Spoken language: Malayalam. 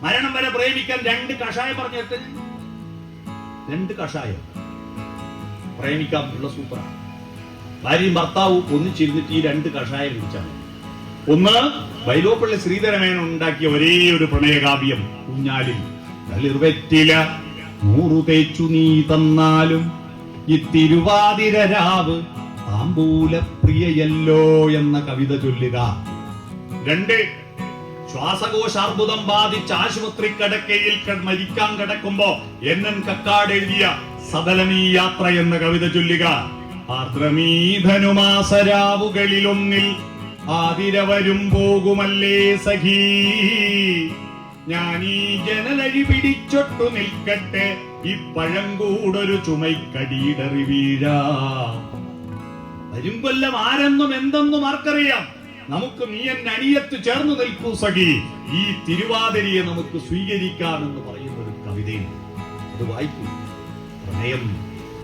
മരണം വരെ പ്രേമിക്കാൻ 2 കഷായം പറഞ്ഞിട്ട് 2 കഷായം പ്രേമിക്കാൻ ഉള്ള സൂപ്പറാണ്. ഭാര്യയും ഭർത്താവും ഒന്നിച്ചിരുന്നിട്ട് ഈ 2 കഷായം കുടിച്ചാൽ. ഒന്ന് വൈലോപ്പള്ളി ശ്രീധരമേനോൻ ഉണ്ടാക്കിയ ഒരേ ഒരു പ്രണയകാവ്യം കുഞ്ഞാലിൽ. തളിർവെറ്റില 100 തേച്ചു നീ തന്നാലും ഈ തിരുവാതിര രാവ് താമ്പൂല പ്രിയയല്ലോ എന്ന കവിത ചൊല്ലുക. 2 ശ്വാസകോശാർബുദം ബാധിച്ച് ആശുപത്രി കിടക്കയിൽ മരിക്കാൻ കിടക്കുമ്പോ NN കക്കാട് എഴുതിയ സബലമീ യാത്ര എന്ന കവിത ചൊല്ലുക. ആർദ്രമീധനുമാസരാവുകളിലൊന്നിൽ ആതിര വരും പോകുമല്ലേ സഖീ, ഞാനീ ജനലഴി പിടിച്ചൊട്ടു നിൽക്കട്ടെ ഈ പഴങ്കൂടൊരു ചുമൈക്കടിയിടറി വീഴാ. വരും കൊല്ലം ആരെന്നും എന്തെന്നും ആർക്കറിയാം. നമുക്ക് നീ എന്നെ അണിയത്ത് ചേർന്ന് നിൽക്കൂ സഖി, ഈ തിരുവാതിരയെ നമുക്ക് സ്വീകരിക്കാമെന്ന് പറയുന്ന ഒരു കവിതയും അത് വായിക്കൂ. പ്രണയം